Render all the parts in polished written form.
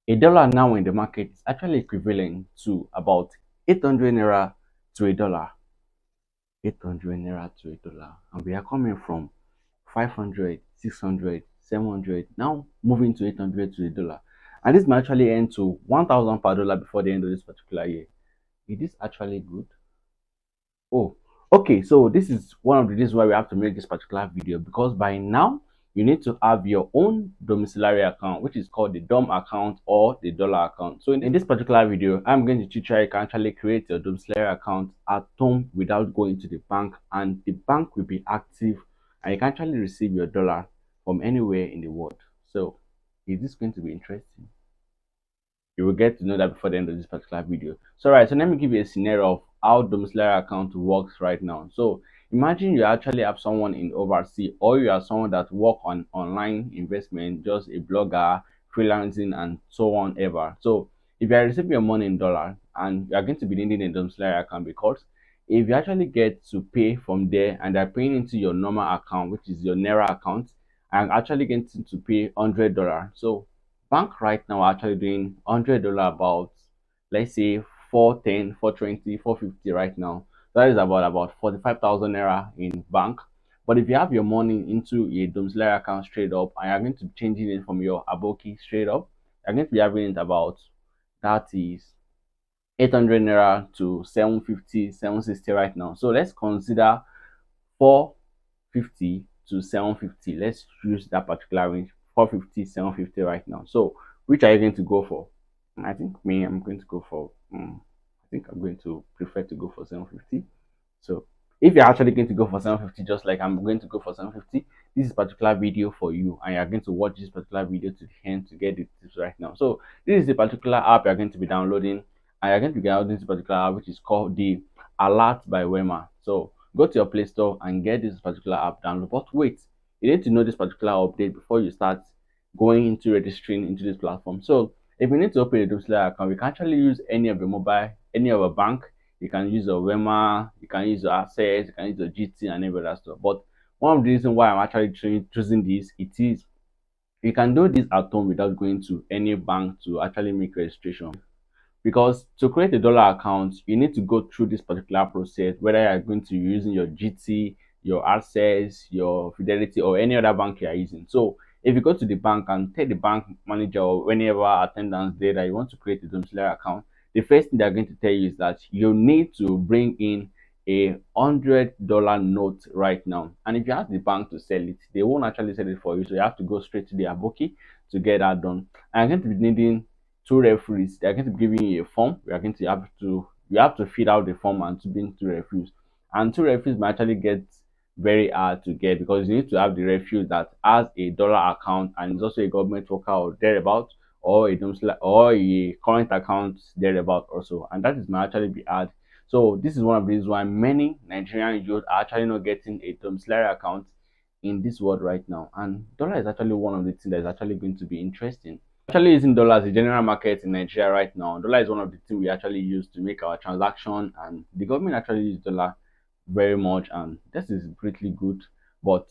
A dollar now in the market is actually equivalent to about 800 naira to a dollar. 800 naira to a dollar. And we are coming from 500, 600, 700, now moving to 800 to a dollar. And this might actually end to 1000 per dollar before the end of this particular year. Is this actually good? Oh, okay. So this is one of the reasons why we have to make this particular video, because by now you need to have your own domiciliary account, which is called the DOM account or the dollar account. So in this particular video, I'm going to teach you how you can actually create your domiciliary account at home without going to the bank, and the bank will be active and you can actually receive your dollar from anywhere in the world. So is this going to be interesting? You will get to know that before the end of this particular video. So right, so let me give you a scenario of how domiciliary account works right now. So imagine you actually have someone in overseas, or you are someone that work on online investment, just a blogger, freelancing, and so on ever. So if you are receiving your money in dollar and you are going to be needing a domiciliary account, because if you actually get to pay from there and they're paying into your normal account, which is your Naira account, I'm actually getting to pay $100. So bank right now are actually doing $100 about, let's say, 410, 420, 450 right now. That is about 45,000 naira in bank. But if you have your money into a domiciliary account straight up and you're going to be changing it from your aboki straight up, you're going to be having it about, that is 800 naira to 750, 760 right now. So let's consider 450 to 750. Let's use that particular range, 450, 750 right now. So which are you going to go for? I think I'm going to go for, I think I'm going to prefer to go for 750. So if you're actually going to go for 750, just like I'm going to go for 750, this is particular video for you, and you're going to watch this particular video to the end to get the tips right now. So this is the particular app you're going to be downloading, and you're going to be downloading this particular app, which is called the Alert by Wema. So go to your Play Store and get this particular app download. But wait, you need to know this particular update before you start going into registering into this platform. So if you need to open a domiciliary account, we can actually use any of your mobile, any of a bank. You can use your Wema, you can use your Access, you can use your GT and every other stuff. But one of the reasons why I'm actually choosing this, it is you can do this at home without going to any bank to actually make registration. Because to create a dollar account, you need to go through this particular process, whether you're going to be using your GT, your Access, your Fidelity, or any other bank you are using. So if you go to the bank and tell the bank manager or whenever attendance there that you want to create a domiciliary account, the first thing they're going to tell you is that you need to bring in $100 note right now. And if you ask the bank to sell it, they won't actually sell it for you. So you have to go straight to the aboki to get that done. And I'm going to be needing two referees. They are going to be giving you a form. We are going to have to you have to fill out the form and to bring two referees. And two referees might actually get very hard to get, because you need to have the referee that has a dollar account and is also a government worker or thereabout, or a current account thereabout also, and that is might actually be hard. So this is one of the reasons why many Nigerian youth are actually not getting a domiciliary account in this world right now. And dollar is actually one of the things that is actually going to be interesting. Actually using dollar as a general market in Nigeria right now. Dollar is one of the things we actually use to make our transaction, and the government actually use dollar very much, and this is pretty good. But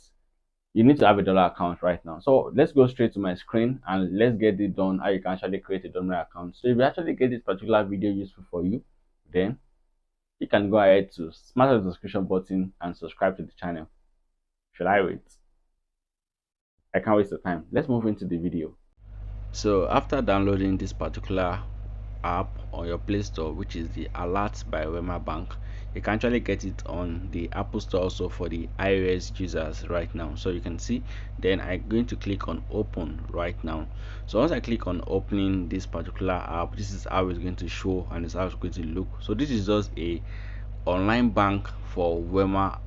you need to have a dollar account right now. So let's go straight to my screen and let's get it done how you can actually create a dollar account. So if you actually get this particular video useful for you, then you can go ahead to smash the subscription button and subscribe to the channel. Should I wait? I can't waste the time. Let's move into the video. So after downloading this particular app on your Play Store, which is the Alert by Wema Bank, you can actually get it on the Apple Store also for the iOS users right now. So you can see, then I'm going to click on open right now. So once I click on opening this particular app, this is how it's going to show and it's how it's going to look. So this is just a online bank for Wema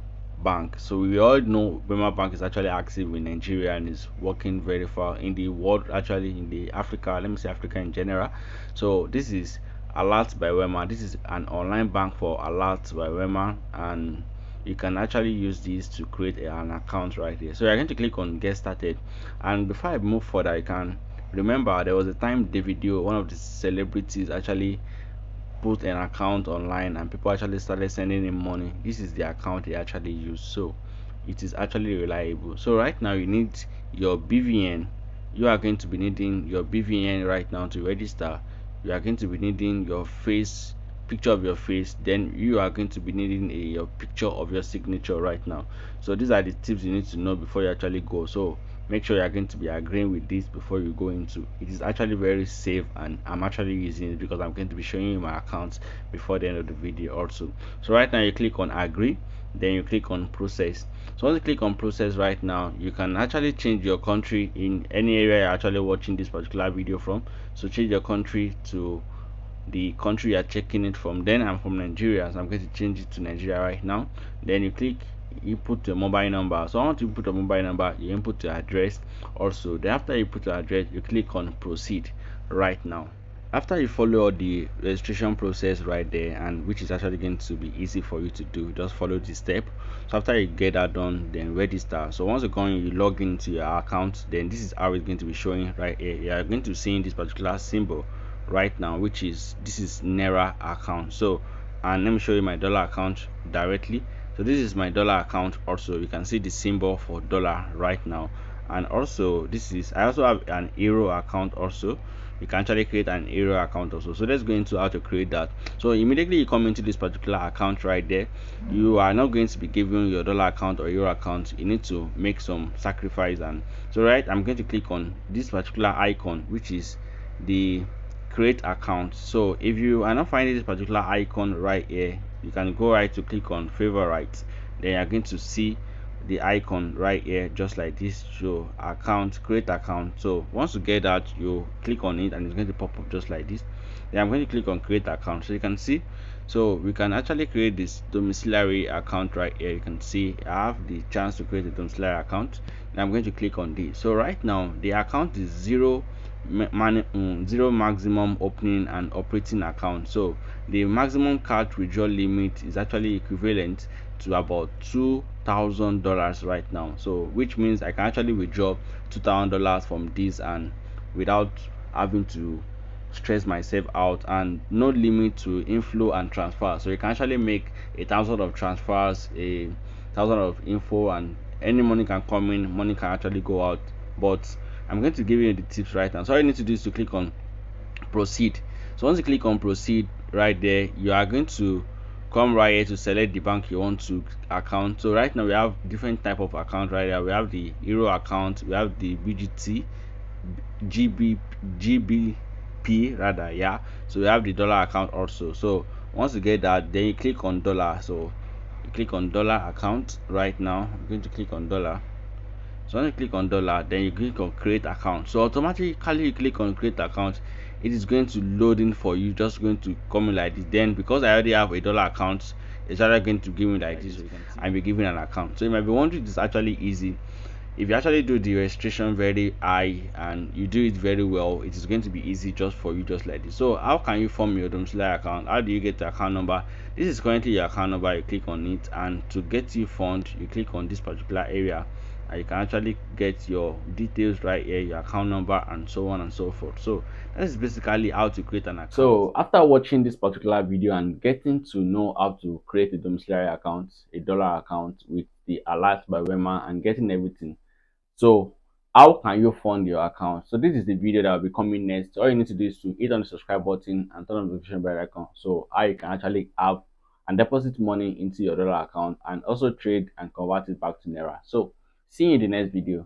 Bank. So we all know Wema Bank is actually active in Nigeria and is working very far in the world, actually in the Africa, let me say Africa in general. So this is Alert by Wema. This is an online bank for Alert by Wema, and you can actually use this to create an account right here. So you're going to click on get started, and before I move further, I can remember there was a time Davido, one of the celebrities, actually put an account online and people actually started sending him money. This is the account they actually use, so it is actually reliable. So right now you need your BVN, you are going to be needing your BVN right now to register. You are going to be needing your face, picture of your face. Then you are going to be needing your picture of your signature right now. So these are the tips you need to know before you actually go. So make sure you are going to be agreeing with this before you go into it. Is actually very safe, and I'm actually using it because I'm going to be showing you my account before the end of the video also. So right now you click on agree, then you click on process. So once you click on process right now, you can actually change your country in any area you're actually watching this particular video from. So change your country to the country you're checking it from. Then I'm from Nigeria, so I'm going to change it to Nigeria right now. Then you click, you put your mobile number. So I want to put a mobile number, you input your address also. Then after you put your address, you click on proceed right now. After you follow all the registration process right there, and which is actually going to be easy for you to do, just follow the step. So after you get that done, then register. So once you go in, you log into your account, then this is how it's going to be showing right here. You are going to see this particular symbol right now, which is, this is Naira account. So, and let me show you my dollar account directly. So this is my dollar account also. You can see the symbol for dollar right now. And also this is, I also have an euro account also. You can actually create an euro account also. So let's go into how to create that. So immediately you come into this particular account right there, you are not going to be given your dollar account or euro account. You need to make some sacrifice. And so right, I'm going to click on this particular icon, which is the create account. So if you are not finding this particular icon right here, you can go right to click on favorite. Then you're going to see the icon right here, just like this. Show account, create account. So once you get that, you click on it and it's going to pop up just like this. Then I'm going to click on create account. So you can see, so we can actually create this domiciliary account right here. You can see I have the chance to create a domiciliary account, and I'm going to click on this. So right now the account is zero maximum opening and operating account. So the maximum cash withdrawal limit is actually equivalent to about $2,000 right now. So which means I can actually withdraw $2,000 from this, and without having to stress myself out, and no limit to inflow and transfer. So you can actually make 1,000 of transfers, 1,000 of info, and any money can come in, money can actually go out. But I'm going to give you the tips right now. So all you need to do is to click on proceed. So once you click on proceed right there, you are going to come right here to select the bank you want to account. So right now we have different type of account right here. We have the euro account, we have the BGT, GB, GBP rather, yeah. So we have the dollar account also. So once you get that, then you click on dollar. So you click on dollar account right now. I'm going to click on dollar. So when you click on dollar, then you click on create account. So automatically you click on create account, it is going to load in for you, just going to come in like this. Then because I already have a dollar account, it's actually going to give me like this and be given an account. So you might be wondering, it's actually easy. If you actually do the registration very high and you do it very well, it is going to be easy just for you, just like this. So how can you form your domiciliary account? How do you get the account number? This is currently your account number. You click on it, and to get you fund, you click on this particular area, and you can actually get your details right here, your account number, and so on and so forth. So that is basically how to create an account. So after watching this particular video and getting to know how to create a domiciliary account, a dollar account with the alert by Wema, and getting everything, so how can you fund your account? So this is the video that will be coming next. All you need to do is to hit on the subscribe button and turn on the notification bell icon, so how you can actually have and deposit money into your dollar account, and also trade and convert it back to Naira. So see you in the next video.